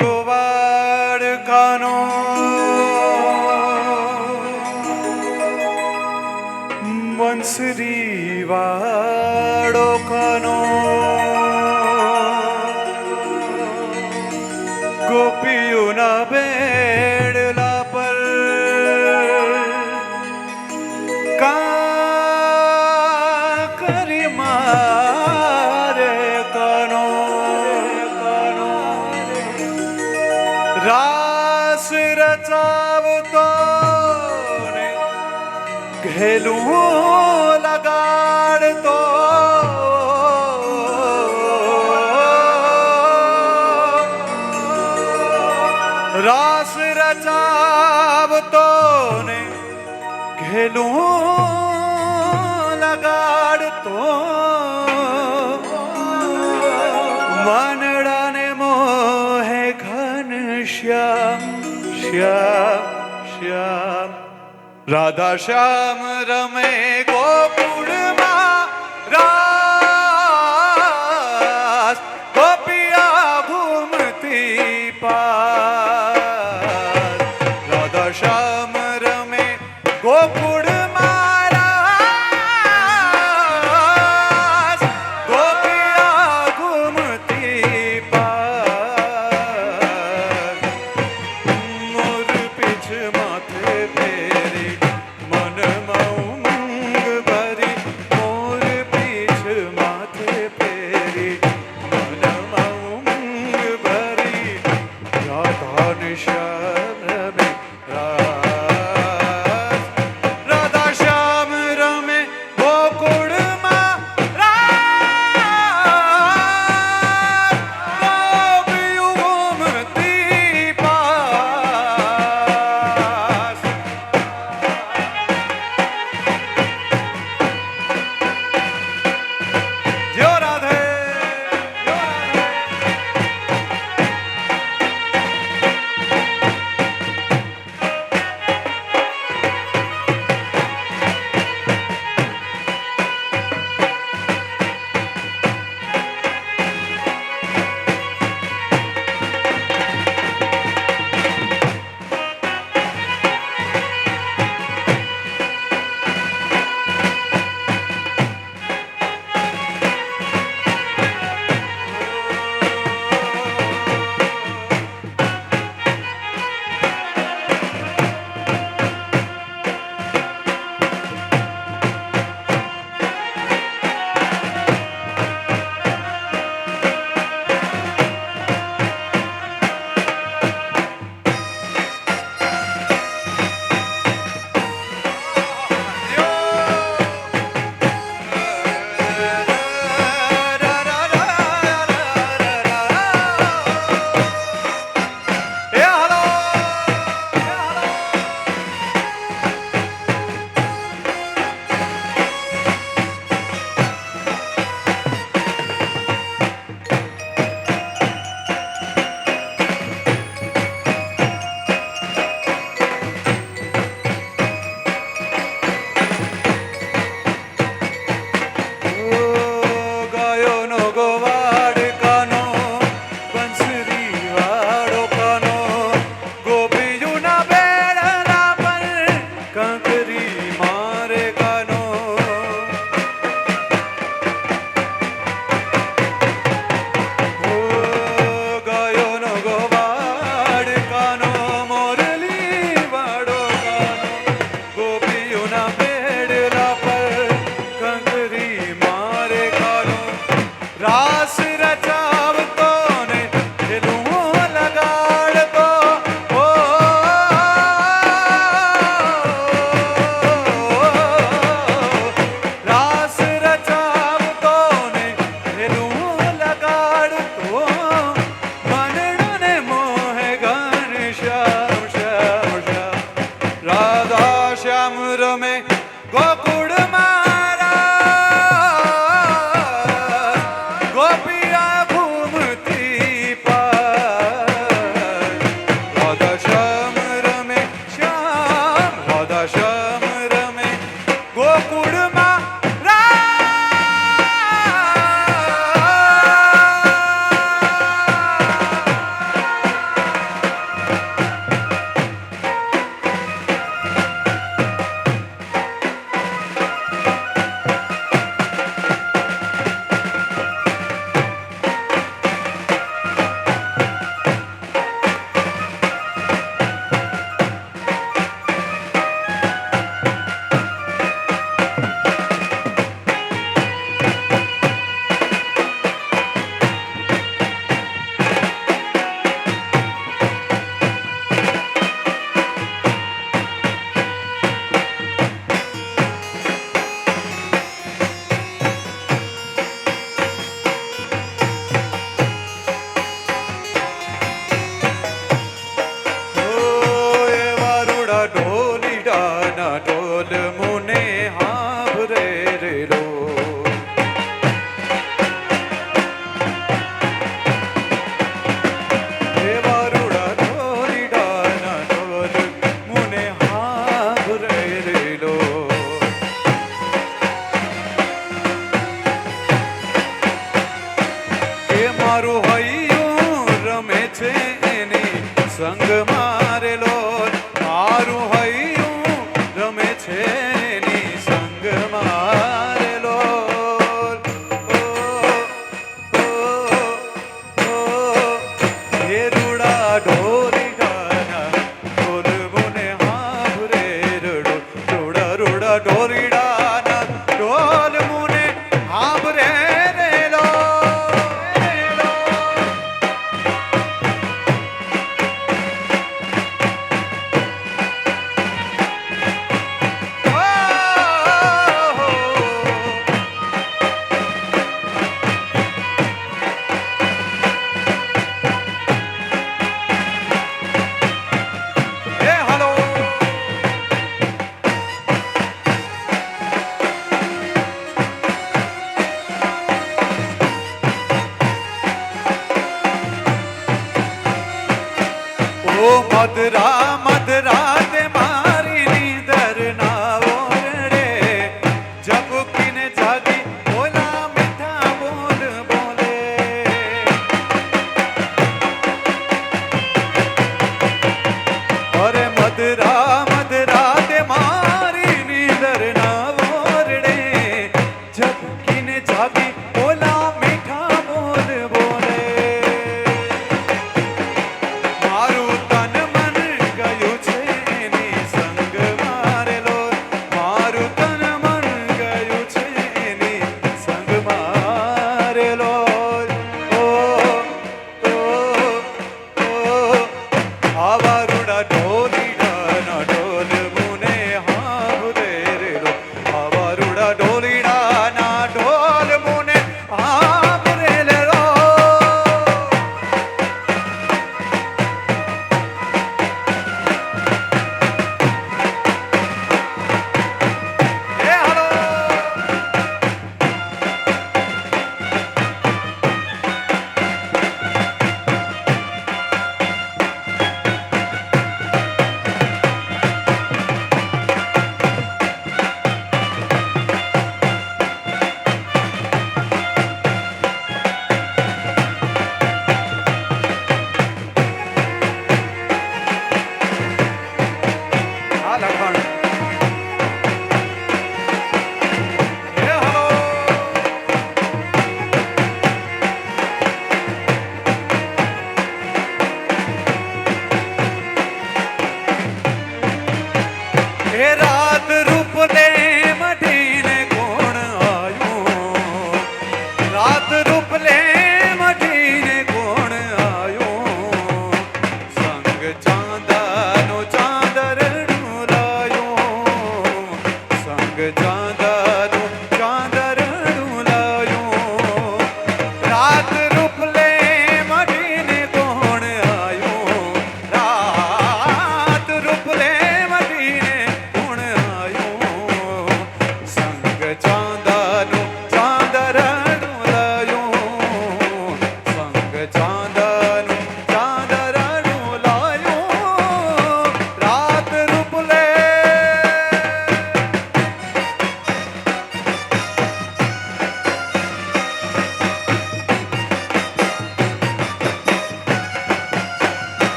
ગોવાળ ખાનો બંસરી વાળો ખાનો ગોપીઓના બેડલા પર કાકરી મારે કાનો રાસ રચાવતો ને ઘેલું લગાડતો રાસ રચાવતો ને ઘેલું લગાડતો મનડાને મોહે ઘન શ્યામ શ્યામ શ્યામ રાધા શ્યામ રમે ગોકુળમાં રાસ ગોપિયા ઘૂમતી પાસ રાધા શ્યામ રમે ગોકુળમાં રાસ ગોપિયા ઘૂમતી પાસ મોર પીછ માથે પેરી મનમાં ઉમંગ ભરી મોર પીછ માથે પેરી મનમાં ઉમંગ ભરી એની સંગ મારેલો મારું હૈયું રમે છે એની સંગ મારેલો હે રૂડા ઢોરી ગાના ઢોલ મુને હાભરે રડો રૂડા રૂડા ઢોરીડાના ઢોલ મુને હાભરે રેલો ઓ મધરા મધરા તે મારી નીંદર ના ઓરડે ઝબકીને જાગી ઓલા મીઠા બોલ બોલે અરે મધરા મધરા તે મારી નીંદર ના ઓરડે ઝબકીને જાગી ઓલા મીઠા બોલ બોલે મારું તન મન ગયું છે એની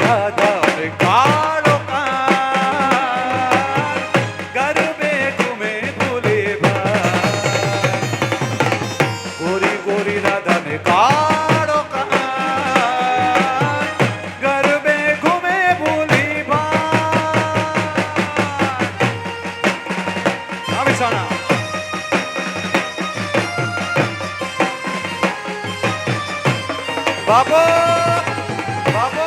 રાધા રે કાળો કાન ગરબે ઘૂમે ભૂલે ભાઈ ગોરી ગોરી રાધા ને કાળો કાન ગરબે ઘૂમે ભૂલી ભાઈ આવે સાણા બાબો બાબો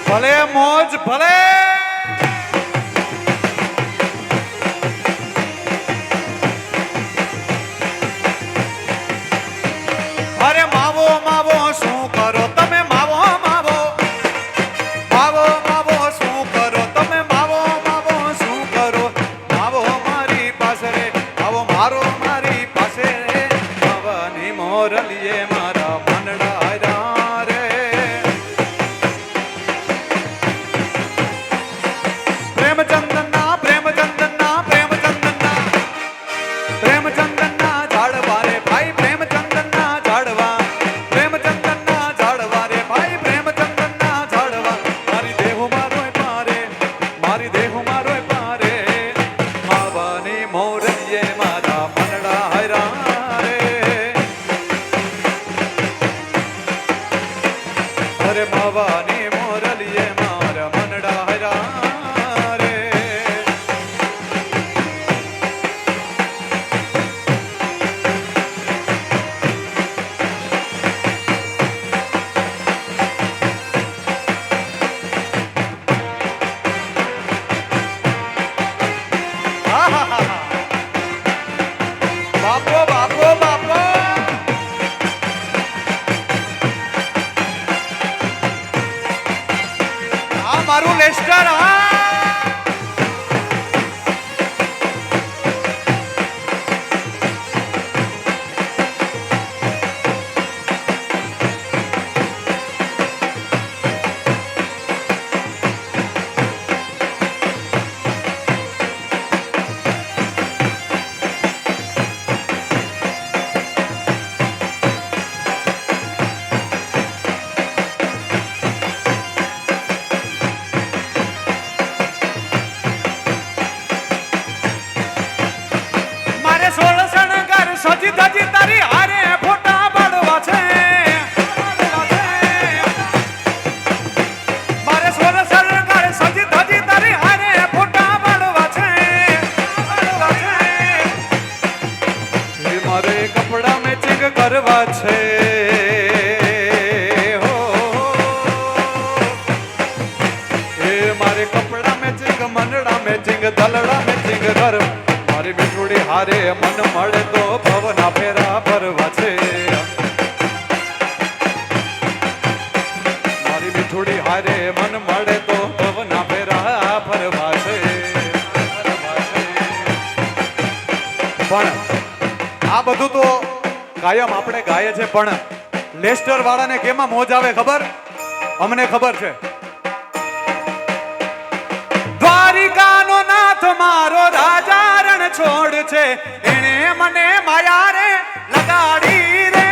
ભલે મોજ ભલે તારી પાસે રે ભવાની મોરલીએ મારા મનડા રે પ્રેમચંદનના પ્રેમચંદનના પ્રેમચંદનના પ્રેમચંદનના ઝાડવા રે ભાઈ પ્રેમચંદનના ઝાડવા પ્રેમચંદનના ઝાડવા રે ભાઈ પ્રેમચંદનના ઝાડવા મારી દેહુ મારોય પારે મારી દેહુ મારોય પારે માવાની મોરલીએ મારા મનડા હૈરા રે અરે માવાની મોરલીએ મારા મનડા હૈરા રે આહાહા. બાપો બાપો બાપો આ મારું લેસ્ટર હા મારે સોળ શણગાર સજી ધજી તારી હારે ફોટા પાડવા છે મારે સોળ શણગાર સજી ધજી તારી હારે ફોટા પાડવા છે એ મારે કપડા મેચિંગ કરવા છે હો એ મારે કપડા મેચિંગ મનડા મેચિંગ દલડા મેચિંગ કરવા મારી મીઠુડી હારે મન મળે તો ભવના ફેરા ભરવા છે મારી મીઠુડી હારે મન મળે તો ભવના ફેરા ભરવા છે પણ આ બધું તો કાયમ આપણે ગાય છે પણ લેસ્ટર વાળાને કેમાં મોજ આવે ખબર અમને ખબર છે દ્વારિકાનો નાથ મારો રાજા રણ છોડ છે એણે મને માયા રે લગાડી રે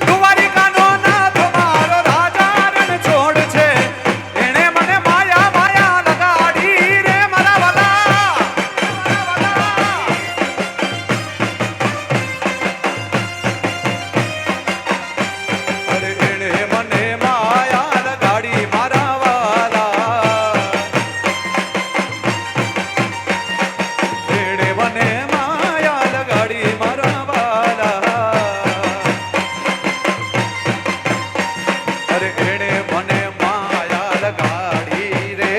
દ્વારિકાનો નાથ મારો રાજા રણ છોડ છે એણે મને માયા માયા લગાડી રે મારા વાલા અરે એણે મને માયા લગાડી મારા વાલા એણે મને માયા લગાડી મારા વાલા અરે એણે મને માયા લગાડી રે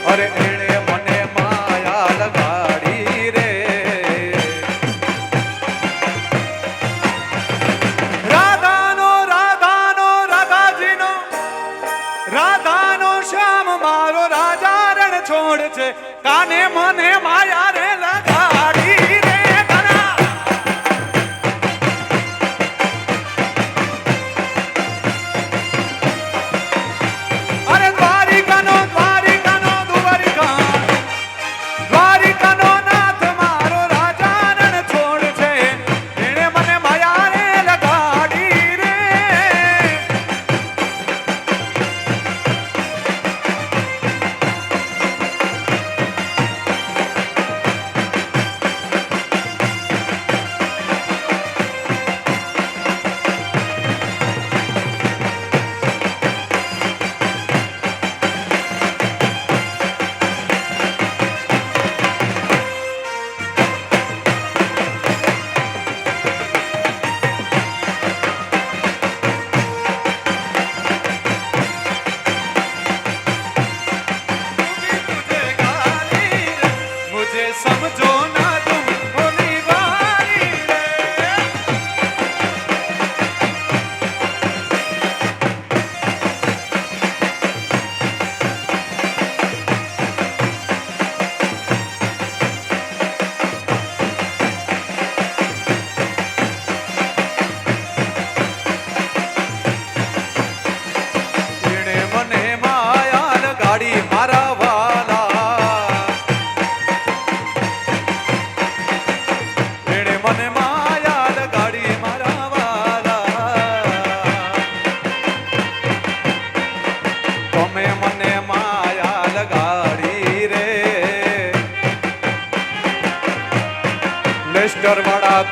અરે એણે મને માયા લગાડી રે રાધાનો શ્યામ મારો રાજા રણ છોડ છે કાને મને માયા રે લગાડી રે ઘણા અરે દ્વારિકાનો દ્વારિકાનો નાથ મારો રાજા રણ છોડ છે એણે મને માયા રે લગાડી રે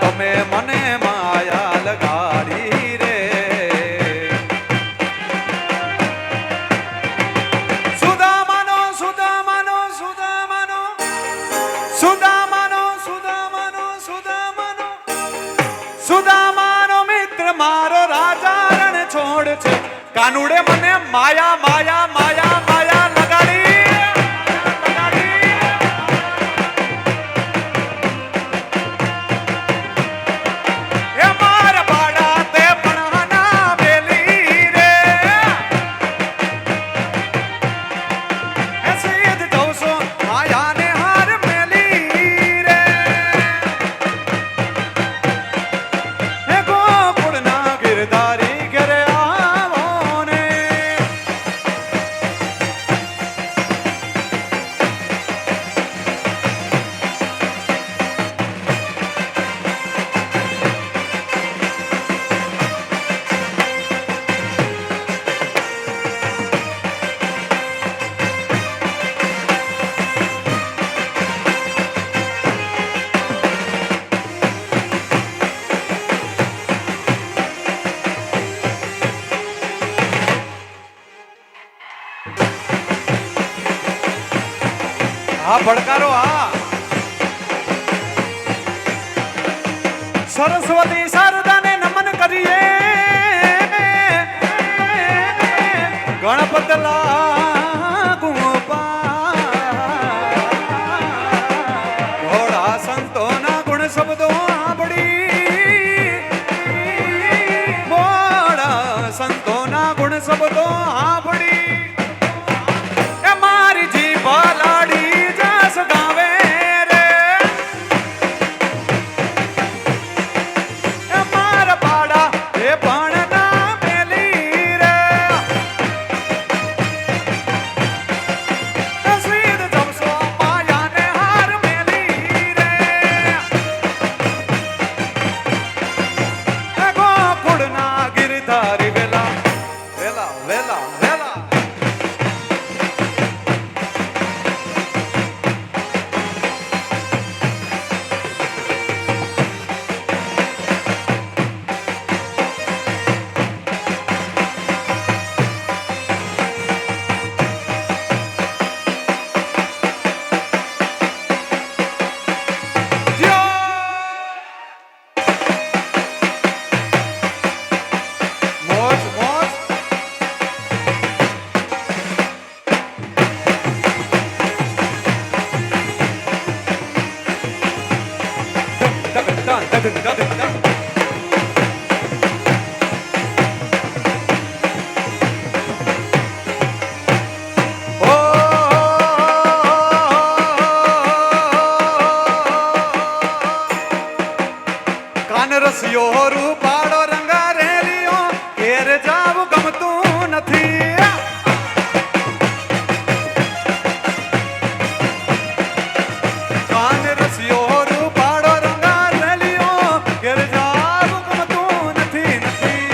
તમે મને માયા લગાડી રે. સુદામાનો સુદામાનો સુદામાનો સુદામાનો સુદામાનો સુદામાનો સુદામાનો મિત્ર મારો રાજા રણ છોડ છે. કાનુડે મને માયા માયા માયા માયા લગાડી. હા ભડકારો હા. સરસ્વતી શારદાને નમન કરીએ. ગણપત લાગુ ઘોડા સંતોના ગુણ શબ્દો સાંભળી. ઘોડા સંતોના ગુણ શબ્દો સાંભળી. એ મારી જીભ લાડી ગાવે રે. મારા પાડા એ પણ ના મેલી રે. સીધ જમશો માયાને હાર મેલી રે. ગોકુળના ગિરધારી વેલા વેલા વેલા વેલા. કાન રસિયો રૂપાળો રંગા રેલિયો ઘેર જાવું ગમતું નથી. કાન રસિયો રૂપાળો રંગા રેલિયો ઘેર જાવું ગમતું નથી નથી.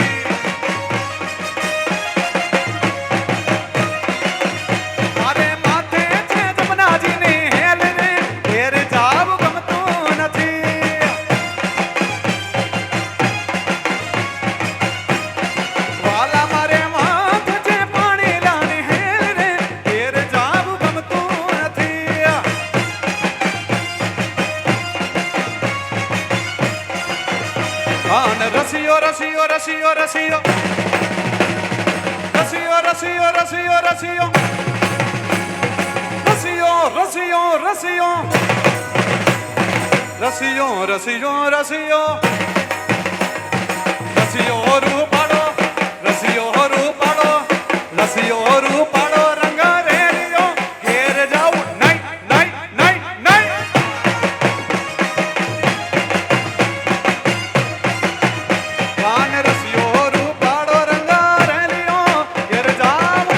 મારે માથે છે જમનાજીની હેલ રે ઘેર જાવું ગમતું નથી. રસિયો રસિયો રસિયો રસિયો રસિયો રસિયો રસિયો રસિયો રસિયો રસિયો રસિયો રસિયો રસિયો રસિયો રૂપાળો રસિયો રૂપાળો રસિયો રૂપાળો રંગ રેલિયો ઘેર જાઉં નહીં નહીં નહીં નહીં. કાન રસિયો રૂપાળો રંગ રેલિયો ઘેર જાઉં.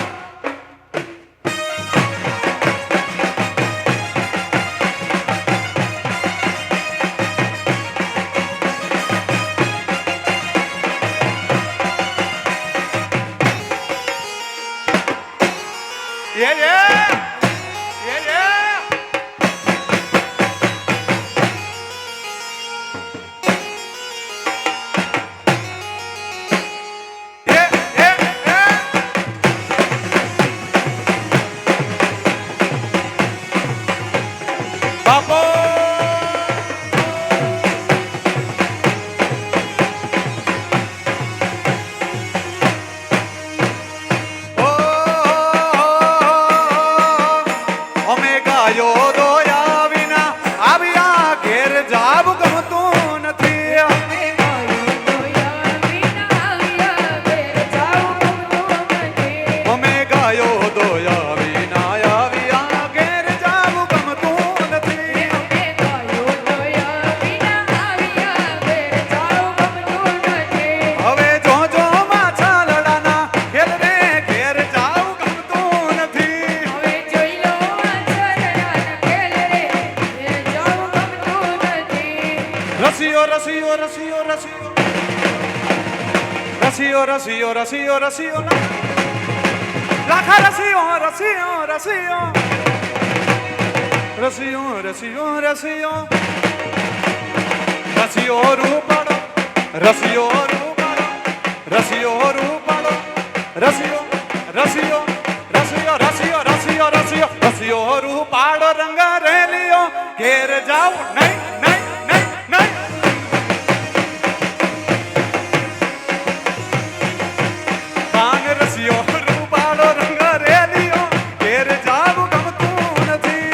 રસિયો રસિયો રસિયો રસિયો લાખા રસિયો રસિયો રસિયો રસિયો રસિયો રસિયો રસિયો રૂપાળો રસિયો રૂપાળો રસિયો રૂપાળો રસિયો રસિયો રસિયો રસિયો રસિયો રસિયો રસિયો રૂપાળો રંગ રેલિયો ઘેર જાવ નહીં નહીં નહીં નહીં કાન રસિયો રૂપાળો રંગ રેલિયો ઘેર જાવ ગમતું નથી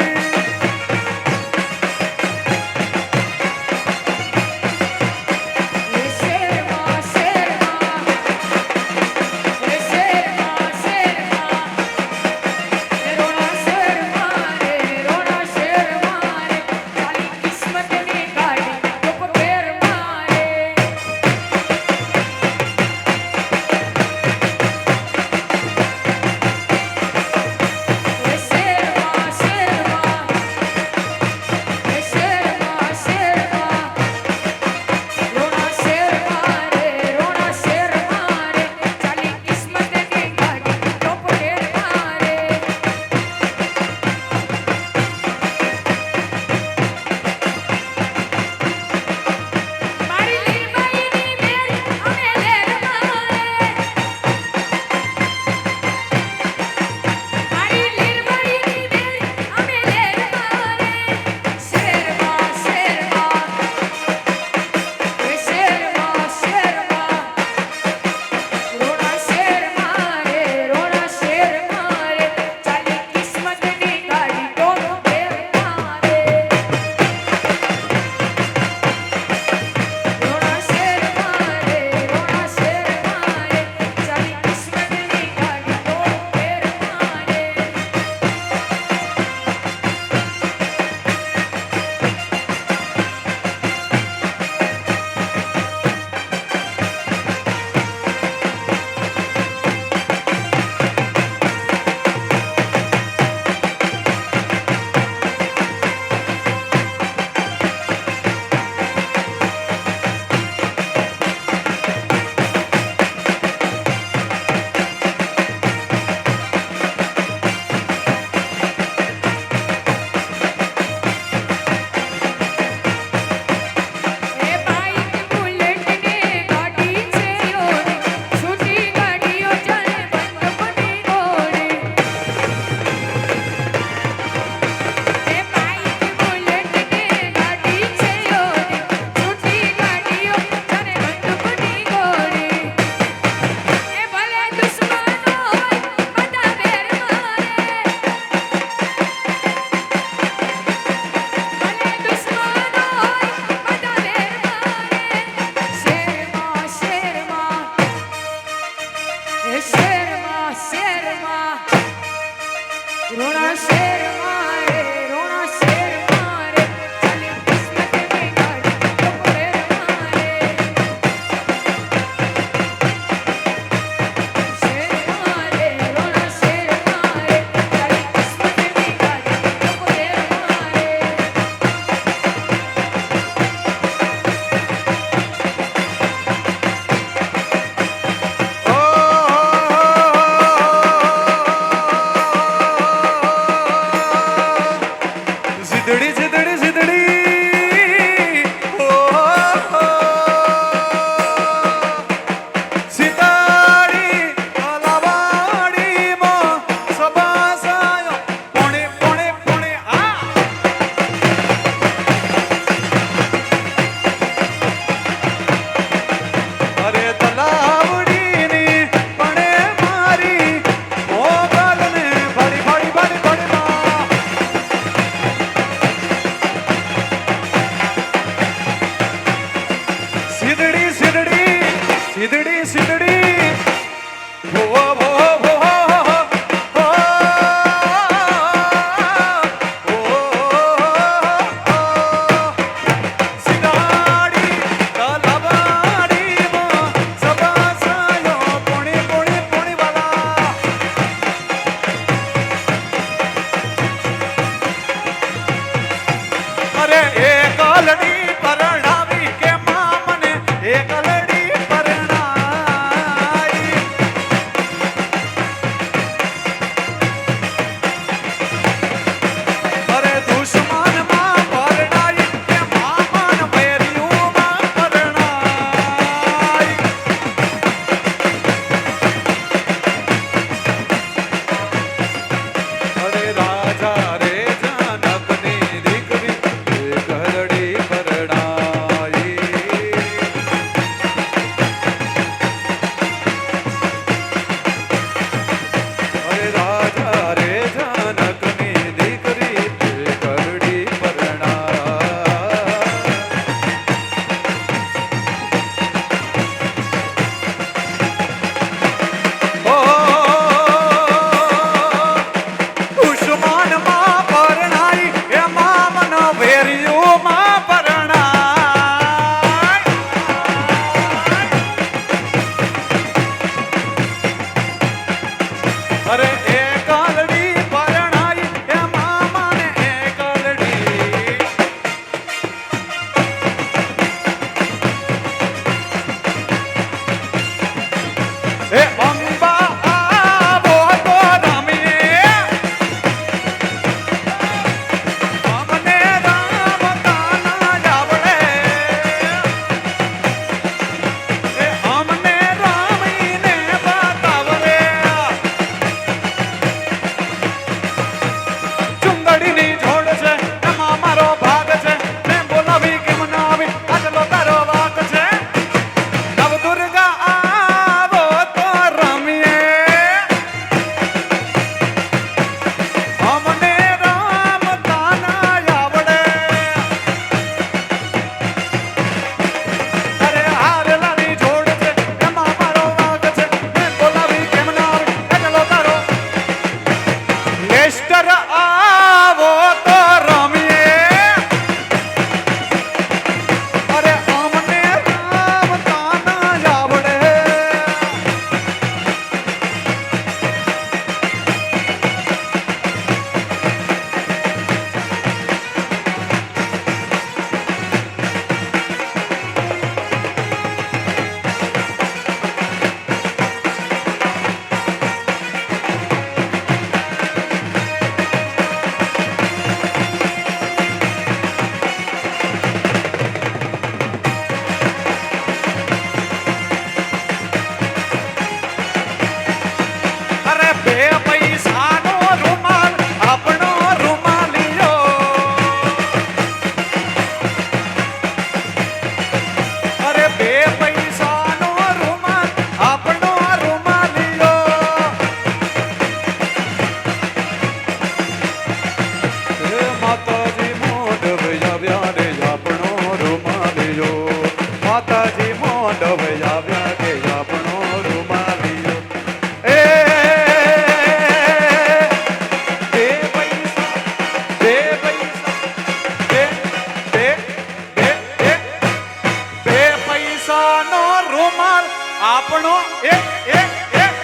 આપણો એક એક એક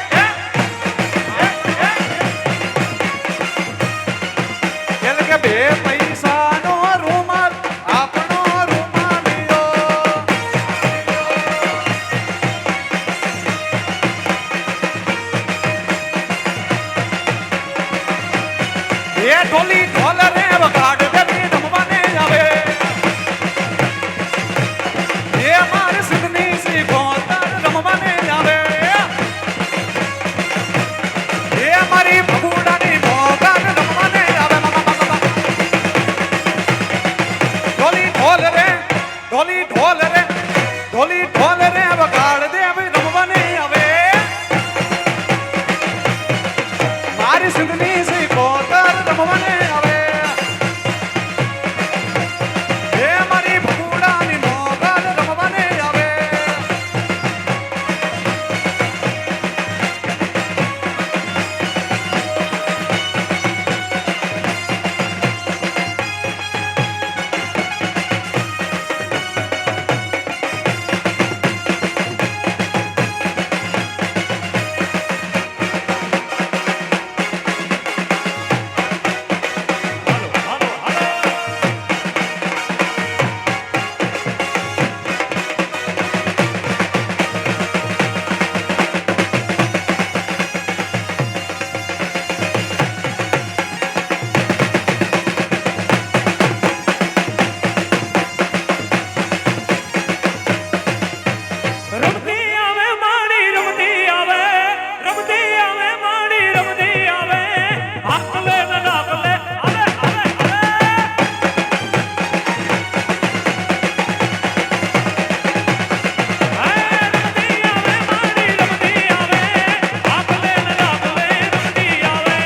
એટલે કે બે પૈસાનો રૂમાલ આપણો રૂમાલિયો એ ઢોલી ઢોલ રે વગાડ દેવી રમવાને આવે એ મારી સિદ્ધની શીખો તાર રમવાને આવે એ મારી ભગુડાની મોગાન રમવાને આવે ઢોલી ઢોલ રે ઢોલી ઢોલ રે ઢોલી ઢોલ રે વગાડ દેવી રમવાને આવે મારી સિદ્ધની શીખો તાર રમવાને આવે એ મારી ભગુડાની મોગાન રમવાને આવે રમતી આવે માડી રમતી આવે રમતી આવે માડી રમતી આવે આકલે ન નાકલે અલે અલે રમતી આવે માડી રમતી આવે આકલે ન નાકલે રમતી આવે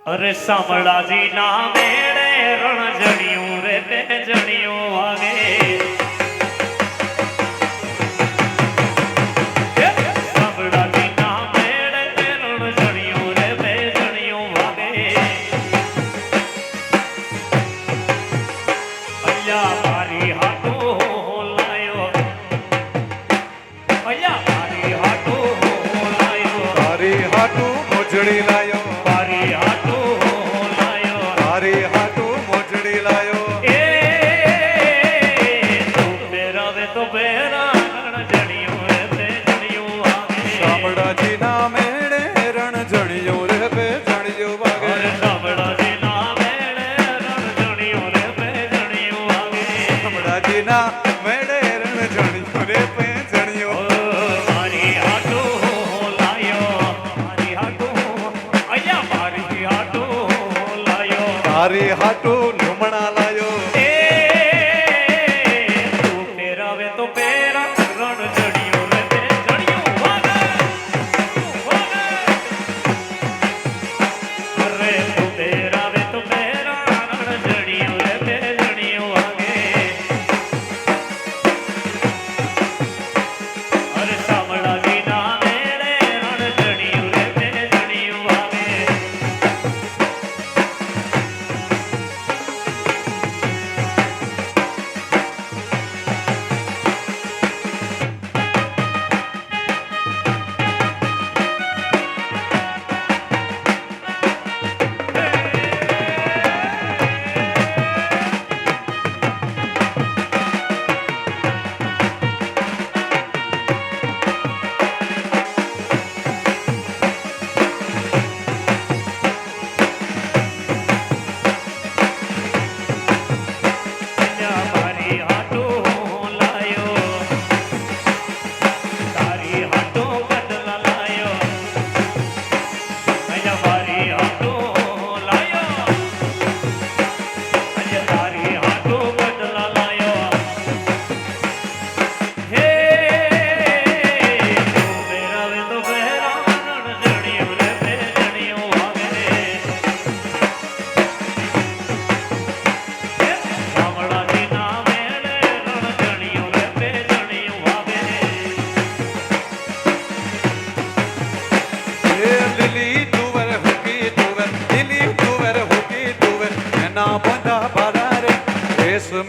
અરે સાંભળાજી ના મેળે રણ જણિયું રે તે જણિયું વાગે સાંભળાજી ના મેળે રણ જણિયું રે તે જણિયું વાગે અલ્યા મારી હાટો લાયો અલ્યા મારી હાટો લાયો તારી હાટુ મોજડી લાયો મારી હાટો લાયો તારી હાટુ મોજડી લાયો એ તું પહેરાવે તો પહેરા રણ જણિયું રે તે જણિયું વાગે શામળાજીના મેળે રણ જણિયું રે બે જણિયું વાગે અરે સાંભળાજી ના મેળે રણ જણિયું રે તે જણિયું વાગે શામળાજીના મેળે રણ જણિયું રે બે જણિયું મારી હાટો લાયો મારી હાટો અయ్యા મારી હાટો લાયો તારી હાટુ લુમણા લાયો એ તું પહેરાવે તો પહેરા રણ જણિયું રે તે જણિયું વાગે અરે તું પહેરાવે તો પહેરા રણ જણિયું રે તે જણિયું વાગે અરે સાંભળાજી ના મેળે રણ જણિયું રે તે જણિયું વાગે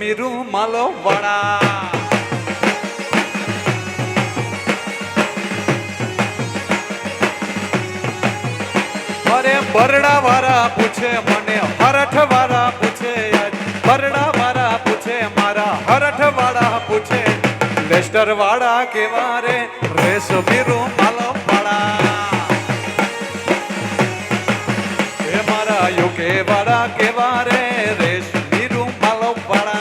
મીરુ માલો વાળા. અરે બરડા વાળા પૂછે મને, હરઠ વાળા પૂછે, બરડા વાળા પૂછે મારા, હરઠ વાળા પૂછે, લેસ્ટર વાળા કેવા રે, રેસ મીરુ માલો વાળા. એ મારા યુકે વાળા કેવા રે, રેસ મીરુ માલો વાળા.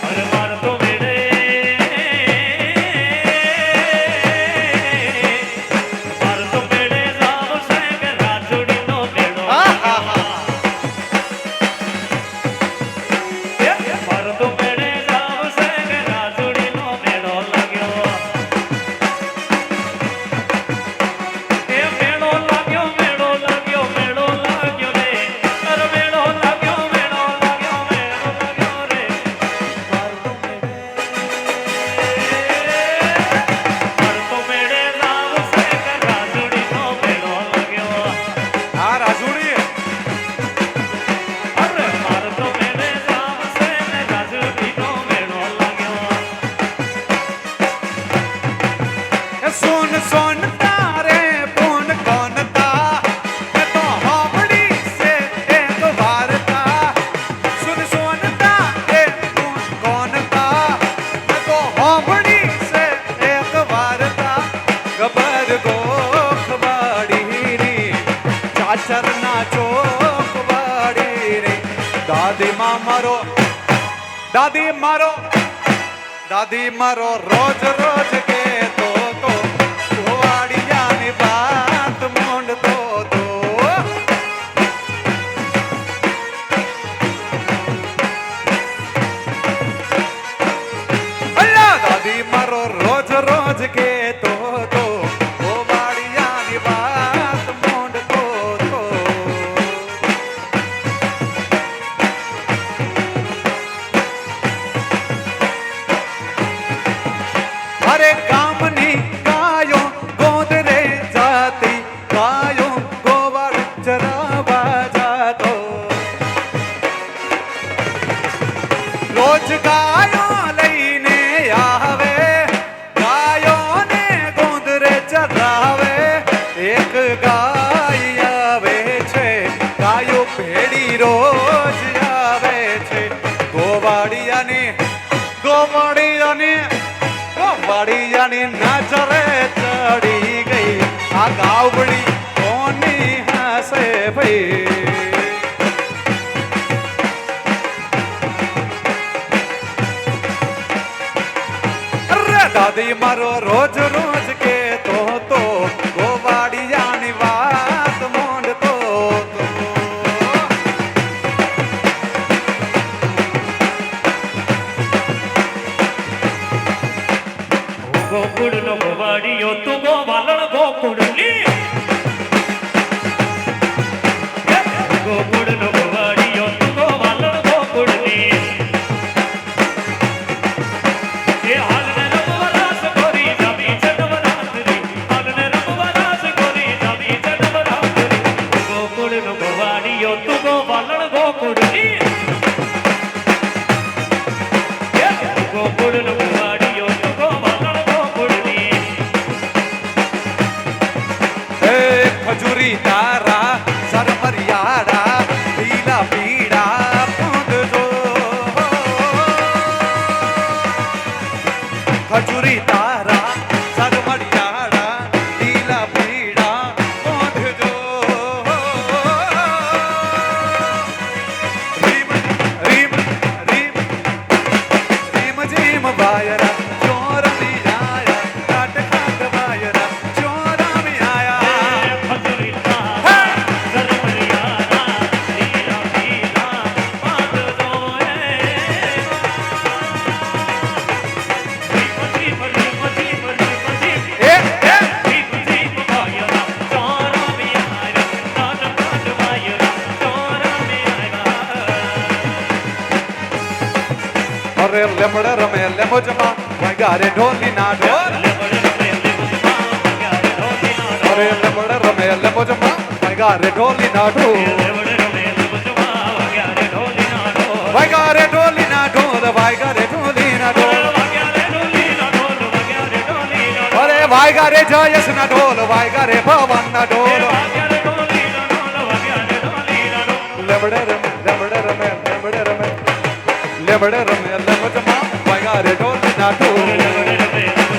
અરે માર તો મેળે માર તો મેળે રામ સંગ રાજુડીનો મેળો માર તો મેળે રામ સંગ રાજુડીનો મેળો લાગ્યો. એ મેળો લાગ્યો મેળો લાગ્યો મેળો લાગ્યો રે. અરે મેળો લાગ્યો મેળો લાગ્યો મેળો લાગ્યો રે. માર તો મેળે રામ સંગ રાજુડીનો મેળો લાગ્યો. આ રાજુડી અરે માર તો મેળે રામ સંગ રાજુડીનો મેળો લાગ્યો. એ સોન સોન તારે પૂન કોનતા, એ તો હોમડી સે એક વારતા. સુન સોન તારે પૂન કોનતા, એ તો હોમડી સે એક વારતા. ગબર ગોખ વાડી રી, ચાચર ના ચોક વાડી રે. દાદી માં મારો, દાદી મારો, દાદી મારો રોજ રોજ કેતો તો, વાડિયાની વાત મોંડતો તો. અલ્લા દાદી મારો રોજ રોજ કેતો તો, વાડિયાની વાત મોંડતો તો. અરે ગામની ગાયો ગોદરે જાતી, ગાયો ગોવાળ ચરાવા જાતો. રોજ ગાયો લઈને આવે, ગાયોને ગોંદરે ચરાવે. એક ગાય આવે છે, ગાયો ભેડી રોજ આવે છે. ગોવાળિયાની ગોવાળિયાની ગોવાળિયાની નજરે ચડી ગઈ, આ ગાવડી કોની હસે ભાઈ. અરે દાદી મારો રોજ રોજ કેતો તો, ગોવાળિયાની વાત મોંડતો તો. ગોકુળનો ગોવાળિયો તું ગોવાલણ ગોકુળની. ગોકુળનો ગોવાળિયો તું ગોવાલણ ગોકુળની. એ હાલને રમવા રાસ ગોરી જામી છે નવરાત્રી. હાલને રમવા રાસ ગોરી જામી છે નવરાત્રી. ગોકુળનો ગોવાળિયો તું ગોવાલણ ગોકુળની. ગોકુળનો ગોવાળિયો તું ગોવાલણ ગોકુળની. એ ખજૂરી તારા સરમરિયાડા, પીલા પીડા પૂંજજો. ખજૂરી તારા સરમરિયાડા, પીલા પીડા પૂંજજો. રીમ રીમ રીમ રીમ જીમ વાયરા, ચોરમી આયા, કાટ કાટ વાયરા, ચોરમી આયા. અરે લેમડ રમે લેમો જમા, વગારે ઢોલી ના ઢોલ. અરે લેમડ રમે લેમો જમા, વગારે ઢોલી ના ઢોલ. વાગ્યા રે ઢોલીના ઢોલ વાગ્યા રે ઢોલીના ઢોલ વાગ્યા રે ઢોલીના ઢોલ વાગ્યા રે ઢોલીના ઢોલ અરે વાગ્યા રે જયેશના ઢોલ વાગ્યા રે ભવનના ઢોલ વાગ્યા રે ઢોલીના ઢોલ વાગ્યા રે ઢોલીના ઢોલ લેબડે રમે લેબડે રમે લેબડે રમે લેબડે રમે લેબડમાં વાગ્યા રે ઢોલીના ઢોલ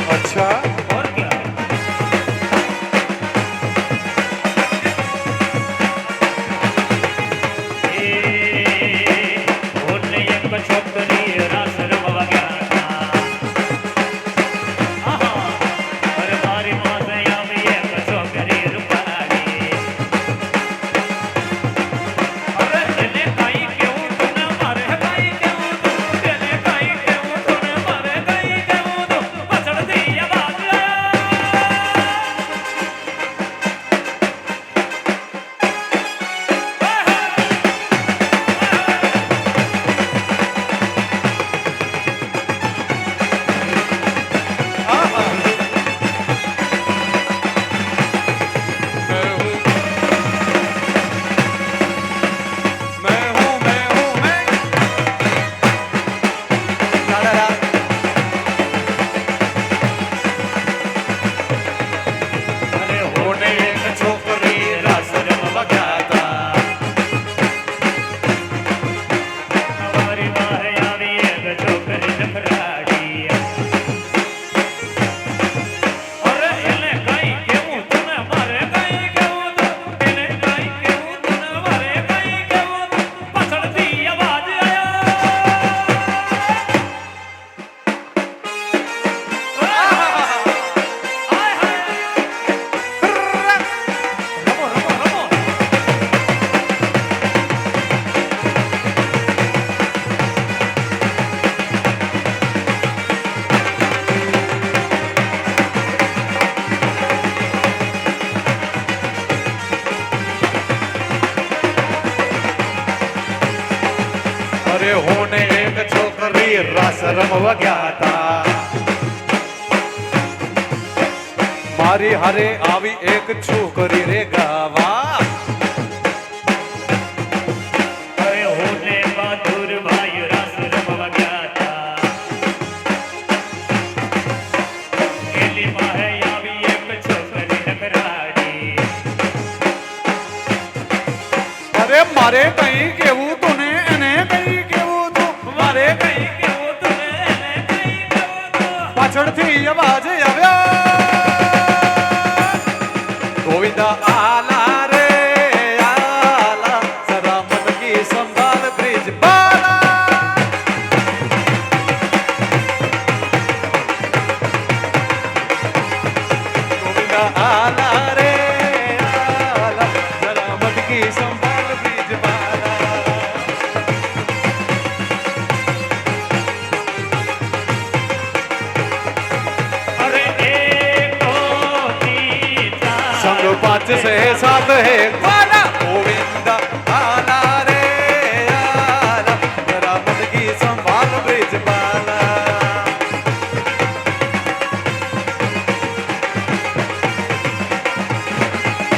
अच्छा और क्या ઓને એક છોકરી રાસ રમવા ગયા હતા અરે મારી પાસે આવી એક છોકરી રૂપાળી અરે એને કાઈ કેવું તું મારે કાઈ કેવું તું એને કાઈ કેવું તું મારે કાઈ કેવું તું પાછળથી અવાજ અરે હોને એક છોકરી રાસ રમવા ગયા હતા મારી વાહે આવી એક છોકરી નખરાડી અરે એને કઈ કેવું તને મારે કઈ કેવું તું એને કઈ કેવું તને મારે કઈ કેવું તું પાછળથી અવાજ રમો રમો રમો અરે હોને એક છોકરી રાસ રમવા ગયા હતા મારી હારે આવી એક છોકરી રે ગાવા અરે હોને બહાદુર ભાઈ રાસ રમવા ગયા હતા એલી માહે આવી એક છોકરી નખરાડી અરે મારે કઈ કેવું તું ને એને કઈ કેવું તું મારે કઈ કઈ કેવું તું એને કઈ કેવું તું પાછળથી અવાજ આવ્યો ગોવિંદા આલા રે આલા સદા મન કી સંભાળ બ્રિજ બાલા ગોવિંદા આલા રે આલા સદા મન કી સંભાળ બ્રિજ બાલા અરે એક દો तीन चार संग पाँच से सात है वाला गोविंद आला रे आला जरा मन की संभाल ब्रिज बाला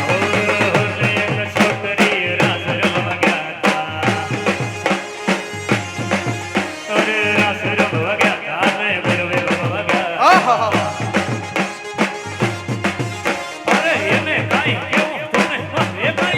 હોને એક છોકરી રાસ રમવા ગયા હતા અરે રાસ રમવા ગયા હતા ને ગરબે રમવા ગયા આહા અરે એને કાઈ કેવું તને મારે કાઈ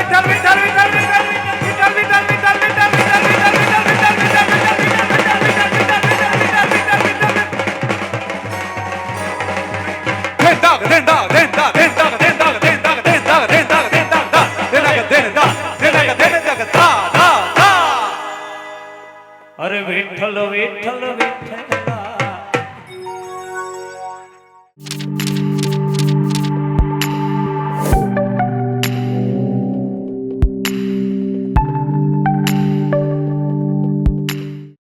विठ्ठल विठ्ठल विठ्ठल विठ्ठल विठ्ठल विठ्ठल विठ्ठल અરે વિઠ્ઠલ વિઠ્ઠલ વિઠ્ઠલ